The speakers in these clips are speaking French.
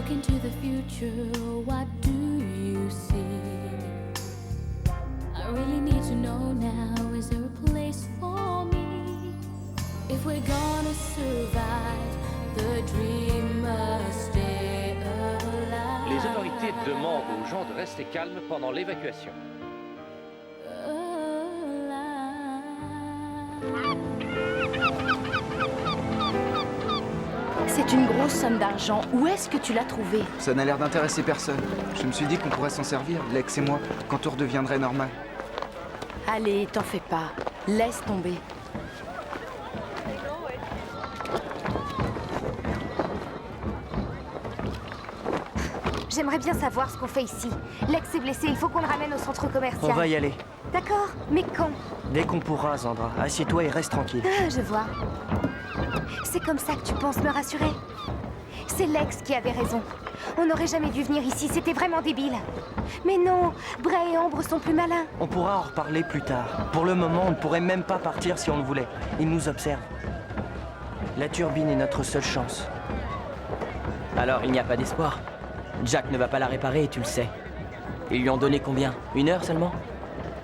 look into the future, what do you see? I really need to know now, is there a place for me? If we're gonna survive, the dream must stay alive. Les autorités demandent aux gens de rester calmes pendant l'évacuation. C'est une grosse somme d'argent. Où est-ce que tu l'as trouvée? Ça n'a l'air d'intéresser personne. Je me suis dit qu'on pourrait s'en servir, Lex et moi, quand tout redeviendrait normal. Allez, t'en fais pas. Laisse tomber. J'aimerais bien savoir ce qu'on fait ici. Lex est blessé, il faut qu'on le ramène au centre commercial. On va y aller. D'accord, mais quand? Dès qu'on pourra, Zandra. Assieds-toi et reste tranquille. Ah, je vois. C'est comme ça que tu penses me rassurer? C'est Lex qui avait raison. On n'aurait jamais dû venir ici, c'était vraiment débile. Mais non, Bray et Ambre sont plus malins. On pourra en reparler plus tard. Pour le moment, on ne pourrait même pas partir si on le voulait. Ils nous observent. La turbine est notre seule chance. Alors, il n'y a pas d'espoir. Jack ne va pas la réparer, tu le sais. Ils lui ont donné combien? 1 heure seulement?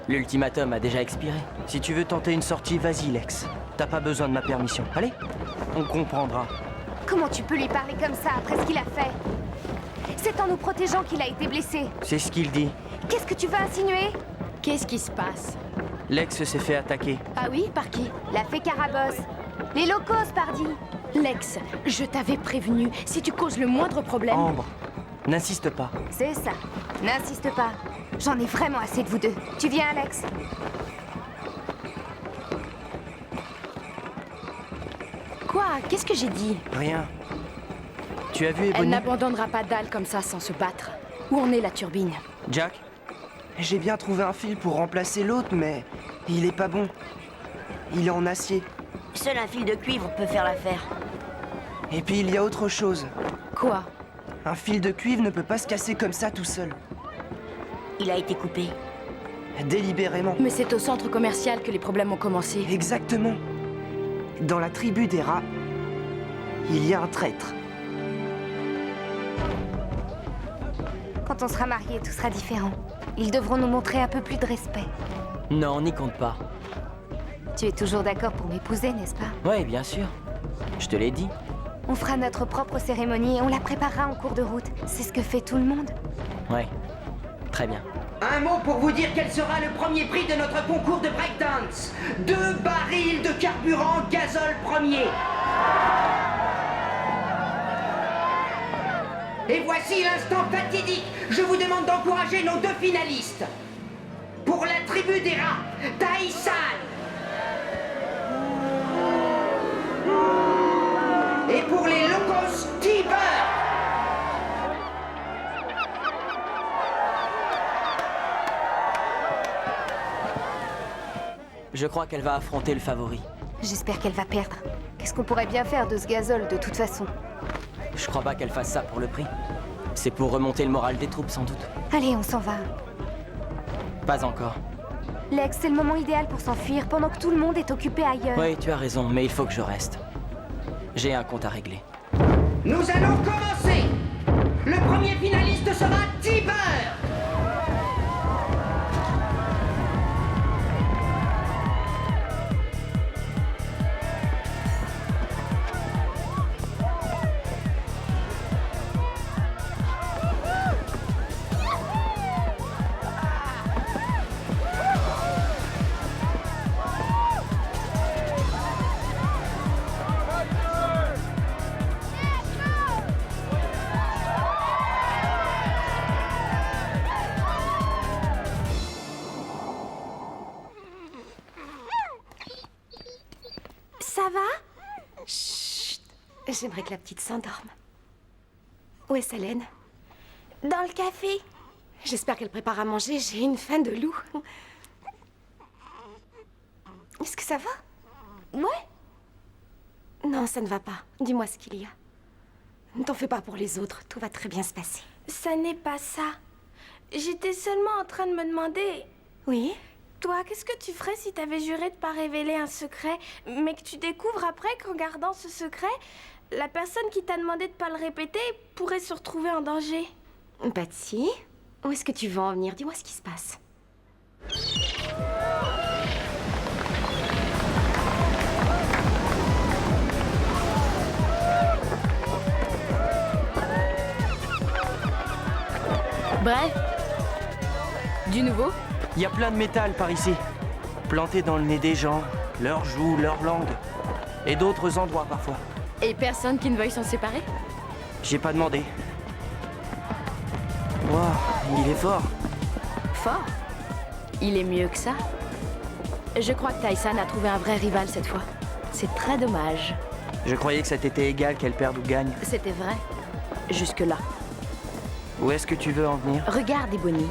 L'ultimatum a déjà expiré. Si tu veux tenter une sortie, vas-y, Lex. T'as pas besoin de ma permission. Allez, on comprendra. Comment tu peux lui parler comme ça après ce qu'il a fait? C'est en nous protégeant qu'il a été blessé. C'est ce qu'il dit. Qu'est-ce que tu veux insinuer? Qu'est-ce qui se passe? Lex s'est fait attaquer. Ah oui, par qui? La fée Carabosse. Les locos, pardi. Lex, je t'avais prévenu. Si tu causes le moindre problème... Ambre, n'insiste pas. C'est ça. N'insiste pas. J'en ai vraiment assez de vous deux. Tu viens, Alex? Quoi? Qu'est-ce que j'ai dit? Rien. Tu as vu Elle Ebony? n'abandonnera pas Dal comme ça sans se battre. Où en est la turbine? Jack? J'ai bien trouvé un fil pour remplacer l'autre, mais il est pas bon. Il est en acier. Seul un fil de cuivre peut faire l'affaire. Et puis il y a autre chose. Quoi? Un fil de cuivre ne peut pas se casser comme ça tout seul. Il a été coupé. Délibérément. Mais c'est au centre commercial que les problèmes ont commencé. Exactement. Dans la tribu des rats, il y a un traître. Quand on sera mariés, tout sera différent. Ils devront nous montrer un peu plus de respect. Non, on n'y compte pas. Tu es toujours d'accord pour m'épouser, n'est-ce pas? Ouais, bien sûr. Je te l'ai dit. On fera notre propre cérémonie et on la préparera en cours de route. C'est ce que fait tout le monde. Ouais. Très bien. Un mot pour vous dire quel sera le premier prix de notre concours de breakdance. 2 barils de carburant gazole premier. Et voici l'instant fatidique. Je vous demande d'encourager nos 2 finalistes. Pour la tribu des rats, Taïsan. Et pour les locos, T-Bird. Je crois qu'elle va affronter le favori. J'espère qu'elle va perdre. Qu'est-ce qu'on pourrait bien faire de ce gazole, de toute façon? Je crois pas qu'elle fasse ça pour le prix. C'est pour remonter le moral des troupes, sans doute. Allez, on s'en va. Pas encore. Lex, c'est le moment idéal pour s'enfuir, pendant que tout le monde est occupé ailleurs. Oui, tu as raison, mais il faut que je reste. J'ai un compte à régler. Nous allons commencer. Le premier finaliste sera T-Bird. Ça va? Chut. J'aimerais que la petite s'endorme. Où est Salène? Dans le café. J'espère qu'elle prépare à manger. J'ai une faim de loup. Est-ce que ça va? Ouais. Non, ça ne va pas. Dis-moi ce qu'il y a. Ne t'en fais pas pour les autres. Tout va très bien se passer. Ça n'est pas ça. J'étais seulement en train de me demander... Oui? Toi, qu'est-ce que tu ferais si t'avais juré de pas révéler un secret, mais que tu découvres après qu'en gardant ce secret, La personne qui t'a demandé de pas le répéter pourrait se retrouver en danger. Patsy, où est-ce que tu veux en venir? Dis-moi ce qui se passe. Bref. Du nouveau? Il y a plein de métal par ici. Planté dans le nez des gens, leurs joues, leur langue. Et d'autres endroits parfois. Et personne qui ne veuille s'en séparer? J'ai pas demandé. Waouh, il est fort. Fort? Il est mieux que ça? Je crois que Tyson a trouvé un vrai rival cette fois. C'est très dommage. Je croyais que ça t'était égal qu'elle perde ou gagne. C'était vrai. Jusque-là. Où est-ce que tu veux en venir? Regarde Ebony.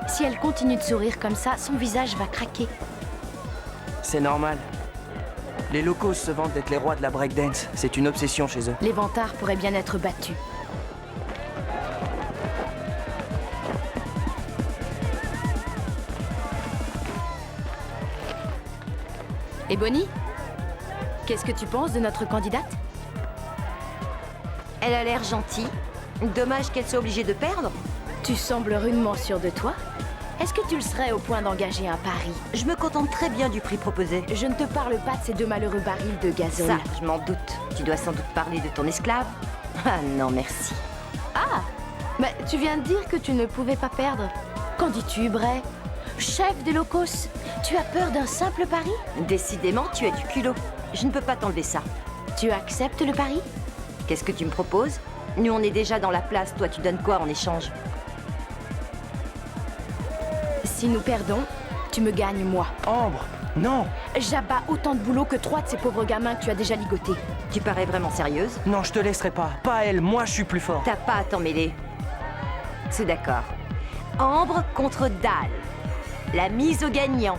Si elle continue de sourire comme ça, son visage va craquer. C'est normal. Les locaux se vantent d'être les rois de la breakdance. C'est une obsession chez eux. Les vantards pourraient bien être battus. Ebony, qu'est-ce que tu penses de notre candidate? Elle a l'air gentille. Dommage qu'elle soit obligée de perdre. Tu sembles rudement sûre de toi. Est-ce que tu le serais au point d'engager un pari? Je me contente très bien du prix proposé. Je ne te parle pas de ces deux malheureux barils de gazole. Ça, je m'en doute. Tu dois sans doute parler de ton esclave. Ah non, merci. Ah! Mais tu viens de dire que tu ne pouvais pas perdre. Qu'en dis-tu, Bray? Chef de Locos, tu as peur d'un simple pari? Décidément, tu as du culot. Je ne peux pas t'enlever ça. Tu acceptes le pari? Qu'est-ce que tu me proposes? Nous, on est déjà dans la place. Toi, tu donnes quoi en échange? Si nous perdons, tu me gagnes, moi. Ambre, non! J'abats autant de boulot que 3 de ces pauvres gamins que tu as déjà ligotés. Tu parais vraiment sérieuse? Non, je te laisserai pas. Pas elle, moi je suis plus fort. T'as pas à t'en mêler. C'est d'accord. Ambre contre Dal. La mise au gagnant.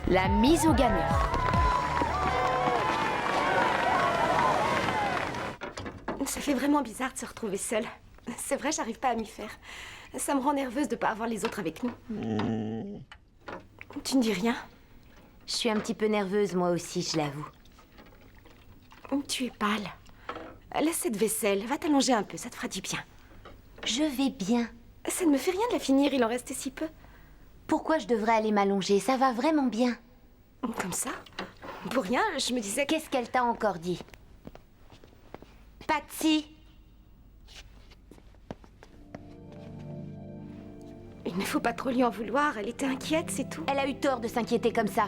La mise au gagnant. Ça fait vraiment bizarre de se retrouver seule. C'est vrai, j'arrive pas à m'y faire. Ça me rend nerveuse de pas avoir les autres avec nous. Tu ne dis rien? Je suis un petit peu nerveuse, moi aussi, je l'avoue. Tu es pâle. Laisse cette vaisselle. Va t'allonger un peu, ça te fera du bien. Je vais bien. Ça ne me fait rien de la finir, il en restait si peu. Pourquoi je devrais aller m'allonger? Ça va vraiment bien. Comme ça? Pour rien, je me disais... Qu'est-ce qu'elle t'a encore dit? Patsy! Il ne faut pas trop lui en vouloir, elle était inquiète, c'est tout. Elle a eu tort de s'inquiéter comme ça.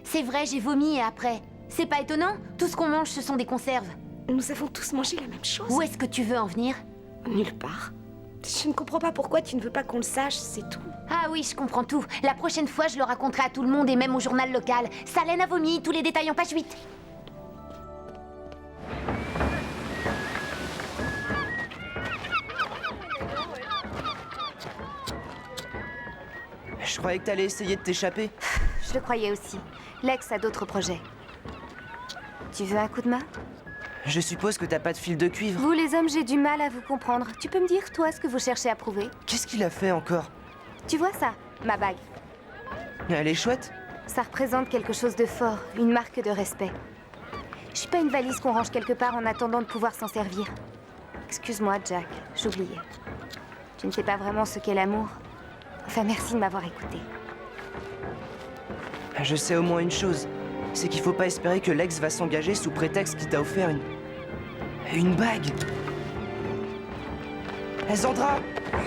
C'est vrai, j'ai vomi et après. C'est pas étonnant? Tout ce qu'on mange, ce sont des conserves. Nous avons tous mangé la même chose. Où est-ce que tu veux en venir? Nulle part. Je ne comprends pas pourquoi tu ne veux pas qu'on le sache, c'est tout. Ah oui, je comprends tout. La prochaine fois, je le raconterai à tout le monde et même au journal local. Salène a vomi, tous les détails en page 8. Je croyais que t'allais essayer de t'échapper. Je le croyais aussi. Lex a d'autres projets. Tu veux un coup de main? Je suppose que t'as pas de fil de cuivre. Vous les hommes, j'ai du mal à vous comprendre. Tu peux me dire, toi, ce que vous cherchez à prouver? Qu'est-ce qu'il a fait encore? Tu vois ça? Ma bague. Elle est chouette. Ça représente quelque chose de fort, une marque de respect. Je suis pas une valise qu'on range quelque part en attendant de pouvoir s'en servir. Excuse-moi, Jack, j'oubliais. Tu ne sais pas vraiment ce qu'est l'amour. Enfin, merci de m'avoir écouté. Je sais au moins une chose. C'est qu'il faut pas espérer que Lex va s'engager sous prétexte qu'il t'a offert une bague. Zandra!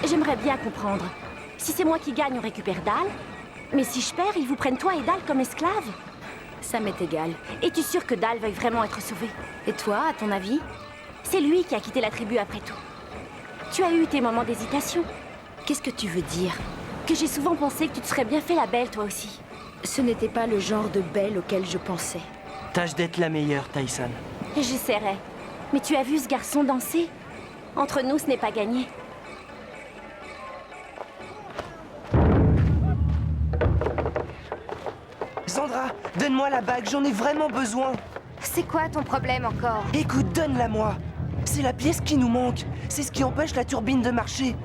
J'aimerais bien comprendre. Si c'est moi qui gagne, on récupère Dal. Mais si je perds, ils vous prennent toi et Dal comme esclaves. Ça m'est égal. Es-tu sûr que Dal veuille vraiment être sauvé? Et toi, à ton avis? C'est lui qui a quitté la tribu après tout. Tu as eu tes moments d'hésitation. Qu'est-ce que tu veux dire? Que j'ai souvent pensé que tu te serais bien fait la belle, toi aussi. Ce n'était pas le genre de belle auquel je pensais. Tâche d'être la meilleure, Tyson. J'essaierai. Mais tu as vu ce garçon danser? Entre nous, ce n'est pas gagné. Sandra, donne-moi la bague, j'en ai vraiment besoin. C'est quoi ton problème encore? Écoute, donne-la-moi. C'est la pièce qui nous manque. C'est ce qui empêche la turbine de marcher.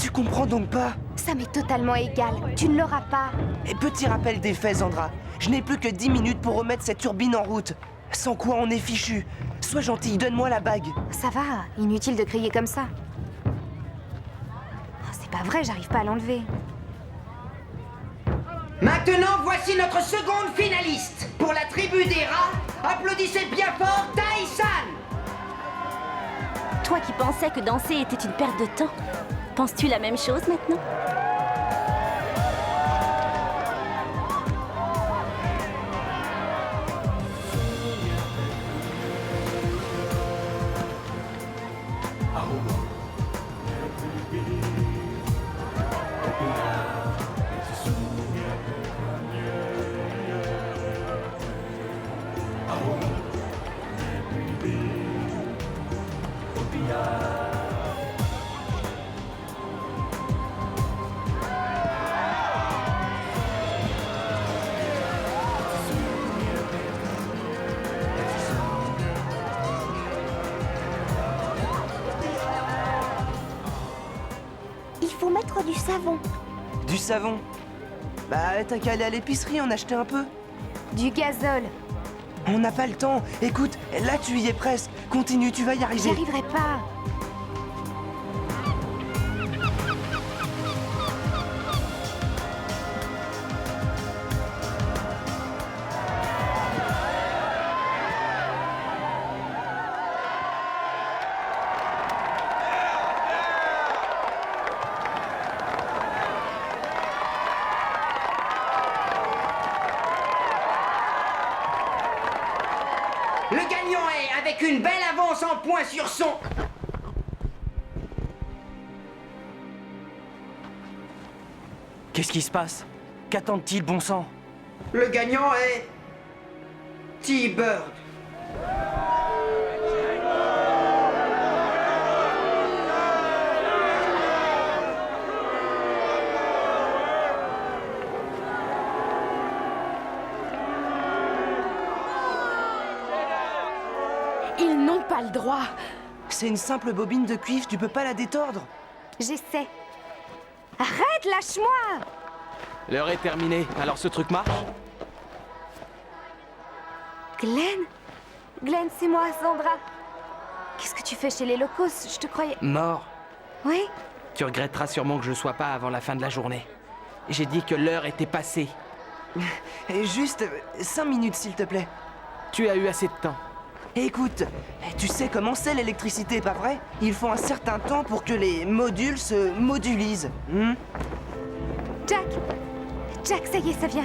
Tu comprends donc pas? Ça m'est totalement égal. Tu ne l'auras pas. Et petit rappel des faits, Sandra. Je n'ai plus que 10 minutes pour remettre cette turbine en route. Sans quoi on est fichu. Sois gentil, donne-moi la bague. Ça va, inutile de crier comme ça. Oh, c'est pas vrai, j'arrive pas à l'enlever. Maintenant, voici notre seconde finaliste. Pour la tribu des rats, applaudissez bien fort Tai-san. Toi qui pensais que danser était une perte de temps, penses-tu la même chose maintenant? Il faut mettre du savon. Du savon? Bah, t'as qu'à aller à l'épicerie en acheter un peu. Du gazole. On n'a pas le temps. Écoute, là tu y es presque. Continue, tu vas y arriver. J'y arriverai pas. Le gagnant est, avec une belle avance en points sur son... Qu'est-ce qui se passe? Qu'attendent-ils, bon sang? Le gagnant est... T-Bird. Ils n'ont pas le droit. C'est une simple bobine de cuivre, tu peux pas la détordre. J'essaie. Arrête, lâche-moi! L'heure est terminée, alors ce truc marche? Glenn? Glenn, c'est moi, Sandra. Qu'est-ce que tu fais chez les locaux? Je te croyais... Mort. Oui? Tu regretteras sûrement que je sois pas avant la fin de la journée. J'ai dit que l'heure était passée. Et juste 5 minutes, s'il te plaît. Tu as eu assez de temps. Écoute, tu sais comment c'est l'électricité, pas vrai? Il faut un certain temps pour que les modules se modulisent. Jack! Jack, ça y est, ça vient.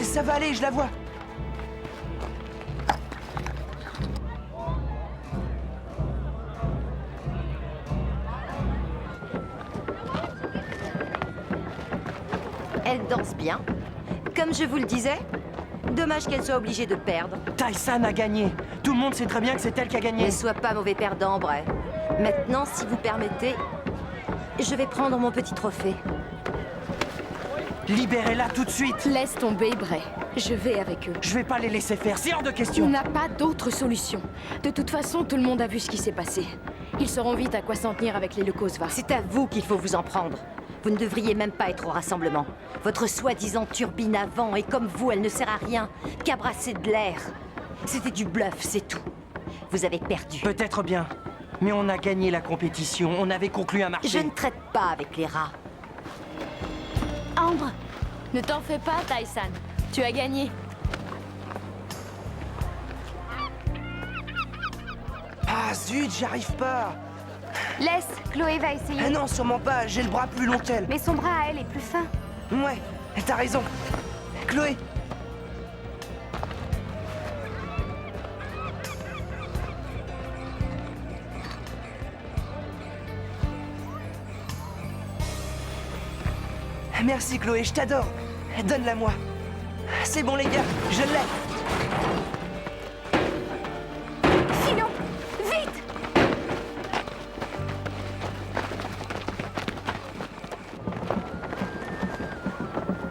Ça va aller, je la vois. Elle danse bien. Comme je vous le disais, dommage qu'elle soit obligée de perdre. Tai-san a gagné. Tout le monde sait très bien que c'est elle qui a gagné. Ne sois pas mauvais perdant, Bray. Maintenant, si vous permettez, je vais prendre mon petit trophée. Libérez-la tout de suite. Laisse tomber, Bray. Je vais avec eux. Je vais pas les laisser faire, c'est hors de question. On n'a pas d'autre solution. De toute façon, tout le monde a vu ce qui s'est passé. Ils sauront vite à quoi s'en tenir avec les Leucosva. C'est à vous qu'il faut vous en prendre. Vous ne devriez même pas être au rassemblement. Votre soi-disant turbine à vent, et comme vous, elle ne sert à rien qu'à brasser de l'air. C'était du bluff, c'est tout. Vous avez perdu. Peut-être bien. Mais on a gagné la compétition, on avait conclu un marché. Je ne traite pas avec les rats. Ambre, ne t'en fais pas, Tai-san. Tu as gagné. Ah zut, j'arrive pas. Laisse, Chloé va essayer. Ah non, sûrement pas, j'ai le bras plus long qu'elle. Mais son bras à elle est plus fin. Ouais, t'as raison. Chloé. Merci Chloé, je t'adore. Donne-la moi. C'est bon les gars, je l'ai. Filons, vite!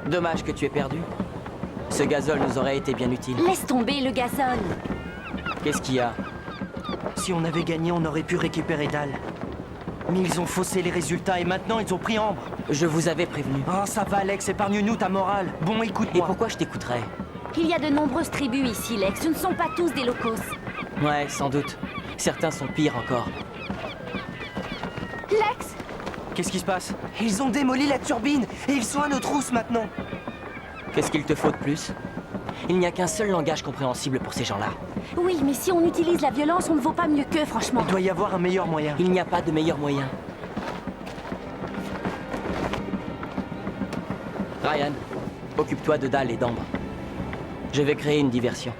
Dommage que tu aies perdu. Ce gazole nous aurait été bien utile. Laisse tomber le gazole. Qu'est-ce qu'il y a? Si on avait gagné, on aurait pu récupérer Dal. Mais ils ont faussé les résultats et maintenant ils ont pris Ambre. Je vous avais prévenu. Oh, ça va, Lex, épargne-nous ta morale. Bon, écoute-moi. Et pourquoi je t'écouterais? Il y a de nombreuses tribus ici, Lex. Ce ne sont pas tous des locos. Ouais, sans doute. Certains sont pires encore. Lex! Qu'est-ce qui se passe? Ils ont démoli la turbine et ils sont à nos trousses maintenant. Qu'est-ce qu'il te faut de plus? Il n'y a qu'un seul langage compréhensible pour ces gens-là. Oui, mais si on utilise la violence, on ne vaut pas mieux qu'eux, franchement. Il doit y avoir un meilleur moyen. Il n'y a pas de meilleur moyen. Ryan, occupe-toi de Dal et d'Ambre. Je vais créer une diversion.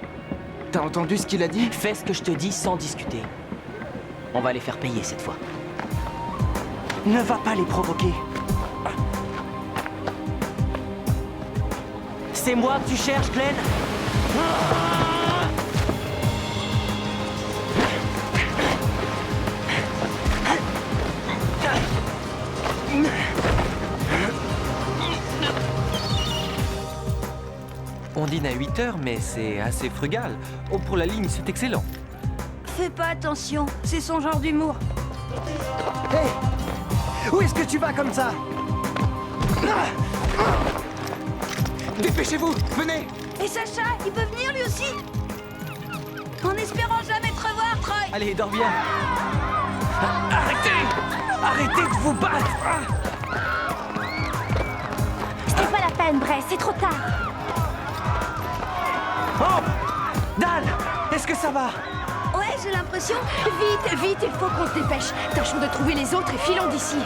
T'as entendu ce qu'il a dit? Fais ce que je te dis sans discuter. On va les faire payer cette fois. Ne va pas les provoquer. C'est moi que tu cherches, Glenn? On dîne à 8 heures, mais c'est assez frugal. Oh, pour la ligne, c'est excellent. Fais pas attention, c'est son genre d'humour. Hé! Où est-ce que tu vas comme ça? Dépêchez-vous, venez! Et Sacha, il peut venir lui aussi? En espérant jamais te revoir, Troy. Allez, dors bien. Arrêtez! Arrêtez de vous battre! C'était pas la peine, Bray, c'est trop tard. Oh! Dan! Est-ce que ça va? Ouais, j'ai l'impression. Vite, vite, il faut qu'on se dépêche. Tâchons de trouver les autres et filons d'ici.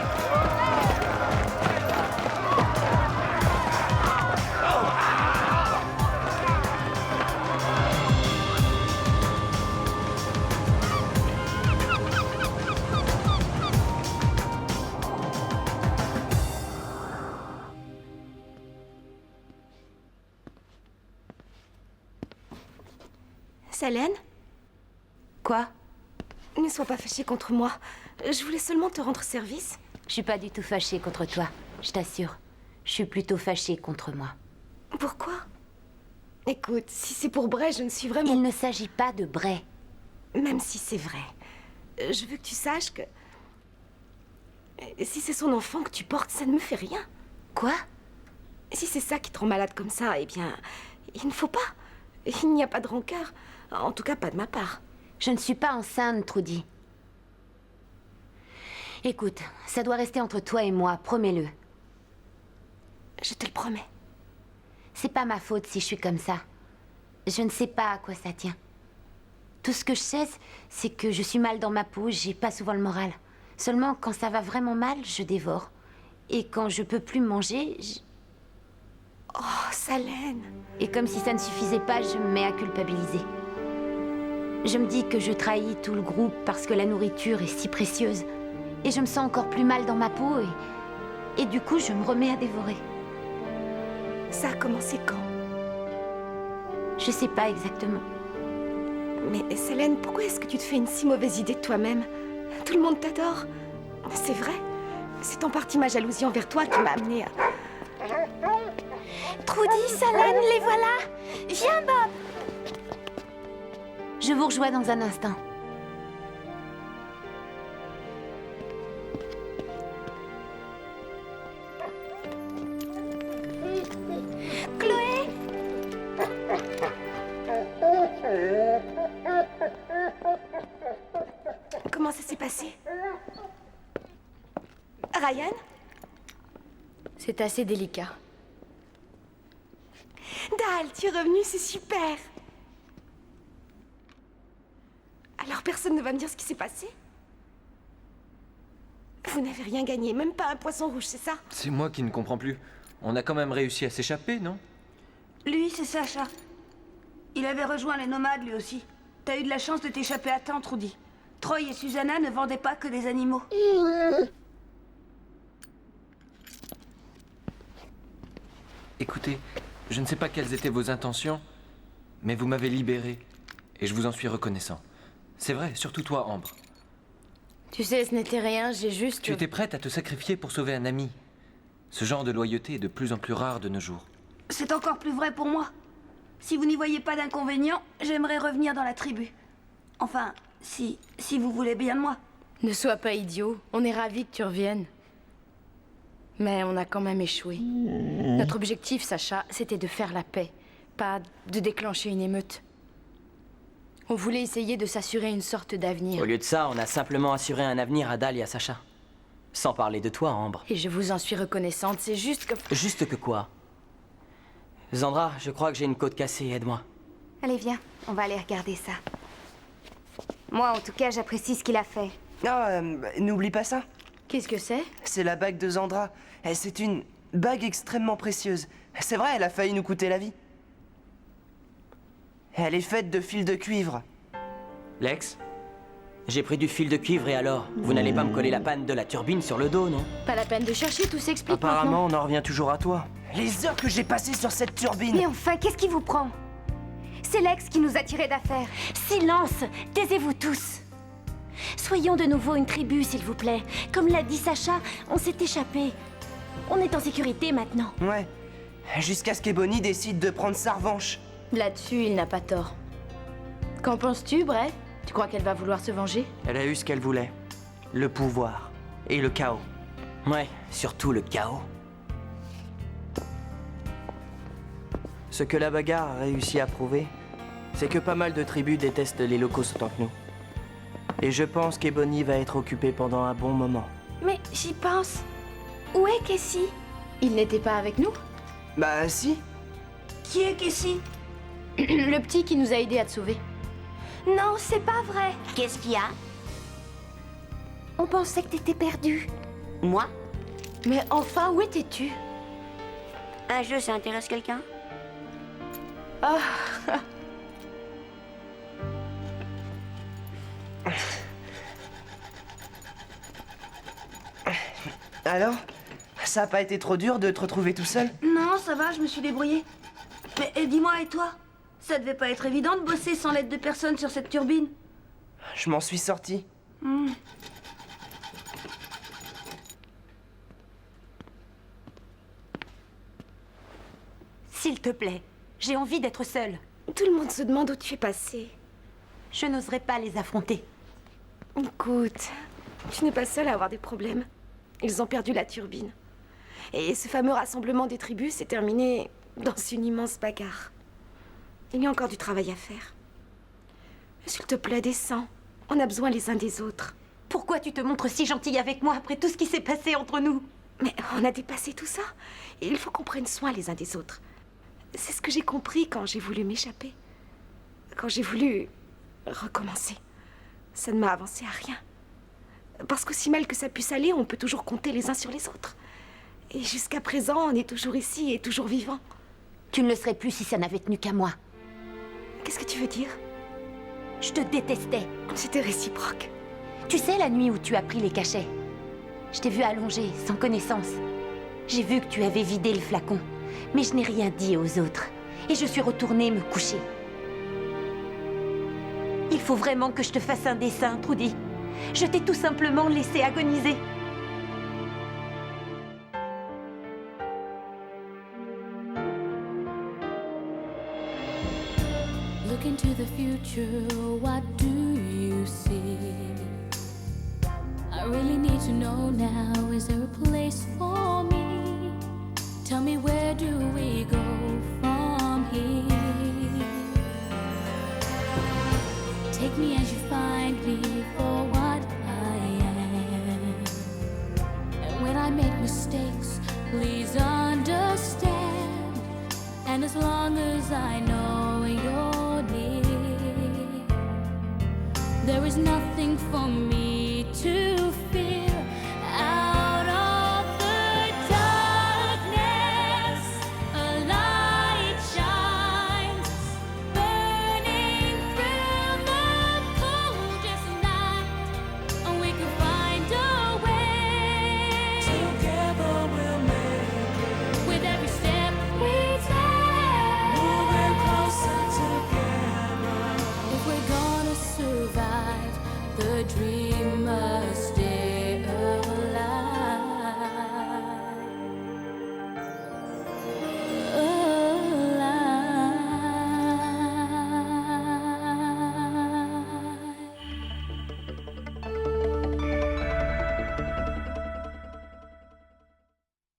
Selene? Quoi? Ne sois pas fâchée contre moi. Je voulais seulement te rendre service. Je suis pas du tout fâchée contre toi, je t'assure. Je suis plutôt fâchée contre moi. Pourquoi? Écoute, si c'est pour Bray, je ne suis vraiment... Il ne s'agit pas de Bray. Même si c'est vrai, je veux que tu saches que... Si c'est son enfant que tu portes, ça ne me fait rien. Quoi? Si c'est ça qui te rend malade comme ça, eh bien, il ne faut pas. Il n'y a pas de rancœur. En tout cas, pas de ma part. Je ne suis pas enceinte, Trudy. Écoute, ça doit rester entre toi et moi, promets-le. Je te le promets. C'est pas ma faute si je suis comme ça. Je ne sais pas à quoi ça tient. Tout ce que je sais, c'est que je suis mal dans ma peau, j'ai pas souvent le moral. Seulement, quand ça va vraiment mal, je dévore. Et quand je peux plus manger, Oh, Selene. Et comme si ça ne suffisait pas, je me mets à culpabiliser. Je me dis que je trahis tout le groupe parce que la nourriture est si précieuse. Et je me sens encore plus mal dans ma peau et du coup, je me remets à dévorer. Ça a commencé quand? Je sais pas exactement. Mais Selene, pourquoi est-ce que tu te fais une si mauvaise idée de toi-même? Tout le monde t'adore. C'est vrai. C'est en partie ma jalousie envers toi qui m'a amenée à... Trudy, Selene, les voilà. Viens, Bob. Je vous rejoins dans un instant. Chloé. Comment ça s'est passé? Ryan? C'est assez délicat. Dal, tu es revenu, c'est super. Alors personne ne va me dire ce qui s'est passé? Vous n'avez rien gagné, même pas un poisson rouge, c'est ça? C'est moi qui ne comprends plus. On a quand même réussi à s'échapper, non? Lui, c'est Sacha. Il avait rejoint les nomades, lui aussi. T'as eu de la chance de t'échapper à temps, Trudy. Troy et Susanna ne vendaient pas que des animaux. Écoutez, je ne sais pas quelles étaient vos intentions, mais vous m'avez libéré, et je vous en suis reconnaissant. C'est vrai, surtout toi, Ambre. Tu sais, ce n'était rien, j'ai juste... Tu étais prête à te sacrifier pour sauver un ami. Ce genre de loyauté est de plus en plus rare de nos jours. C'est encore plus vrai pour moi. Si vous n'y voyez pas d'inconvénient, j'aimerais revenir dans la tribu. Enfin, si vous voulez bien de moi. Ne sois pas idiot. On est ravis que tu reviennes. Mais on a quand même échoué. Notre objectif, Sacha, c'était de faire la paix, pas de déclencher une émeute. On voulait essayer de s'assurer une sorte d'avenir. Au lieu de ça, on a simplement assuré un avenir à Dal et à Sacha. Sans parler de toi, Ambre. Et je vous en suis reconnaissante, c'est juste que... Juste que quoi? Zandra, je crois que j'ai une côte cassée, aide-moi. Allez, viens, on va aller regarder ça. Moi, en tout cas, j'apprécie ce qu'il a fait. N'oublie pas ça. Qu'est-ce que c'est? C'est la bague de Zandra. C'est une bague extrêmement précieuse. C'est vrai, elle a failli nous coûter la vie. Elle est faite de fils de cuivre. Lex? J'ai pris du fil de cuivre et alors? Vous n'allez pas me coller la panne de la turbine sur le dos, non? Pas la peine de chercher, tout s'explique. Apparemment, on en revient toujours à toi. Les heures que j'ai passées sur cette turbine. Mais enfin, qu'est-ce qui vous prend? C'est Lex qui nous a tirés d'affaire. Silence! Taisez-vous tous! Soyons de nouveau une tribu, s'il vous plaît. Comme l'a dit Sacha, on s'est échappé. On est en sécurité maintenant. Ouais. Jusqu'à ce qu'Ebony décide de prendre sa revanche. Là-dessus, il n'a pas tort. Qu'en penses-tu, Bray? Tu crois qu'elle va vouloir se venger? Elle a eu ce qu'elle voulait. Le pouvoir. Et le chaos. Ouais, surtout le chaos. Ce que la bagarre a réussi à prouver, c'est que pas mal de tribus détestent les locaux autant que nous. Et je pense qu'Ebony va être occupée pendant un bon moment. Mais j'y pense. Où est Casey? Il n'était pas avec nous? Bah si. Qui est Casey? Le petit qui nous a aidés à te sauver. Non, c'est pas vrai. Qu'est-ce qu'il y a? On pensait que t'étais perdu. Moi? Mais enfin, où étais-tu? Un jeu, ça intéresse quelqu'un? Ah. Alors? Ça a pas été trop dur de te retrouver tout seul? Non, ça va, je me suis débrouillée. Mais dis-moi, et toi? Ça devait pas être évident de bosser sans l'aide de personne sur cette turbine. Je m'en suis sorti. S'il te plaît, j'ai envie d'être seule. Tout le monde se demande où tu es passé. Je n'oserais pas les affronter. Écoute, tu n'es pas seule à avoir des problèmes. Ils ont perdu la turbine. Et ce fameux rassemblement des tribus s'est terminé dans une immense bagarre. Il y a encore du travail à faire. S'il te plaît, descends. On a besoin les uns des autres. Pourquoi tu te montres si gentille avec moi après tout ce qui s'est passé entre nous? Mais on a dépassé tout ça. Et il faut qu'on prenne soin les uns des autres. C'est ce que j'ai compris quand j'ai voulu m'échapper. Quand j'ai voulu recommencer. Ça ne m'a avancé à rien. Parce qu'aussi mal que ça puisse aller, on peut toujours compter les uns sur les autres. Et jusqu'à présent, on est toujours ici et toujours vivant. Tu ne le serais plus si ça n'avait tenu qu'à moi. Qu'est-ce que tu veux dire? Je te détestais. C'était réciproque. Tu sais, la nuit où tu as pris les cachets, je t'ai vu allongée, sans connaissance. J'ai vu que tu avais vidé le flacon, mais je n'ai rien dit aux autres. Et je suis retournée me coucher. Il faut vraiment que je te fasse un dessin, Trudy. Je t'ai tout simplement laissé agoniser. Look into the future, what do you see? I really need to know now, is there a place for me? Tell me, where do we go from here? Take me as you find me for what I am. And when I make mistakes, please understand. And as long as I know you're near, there is nothing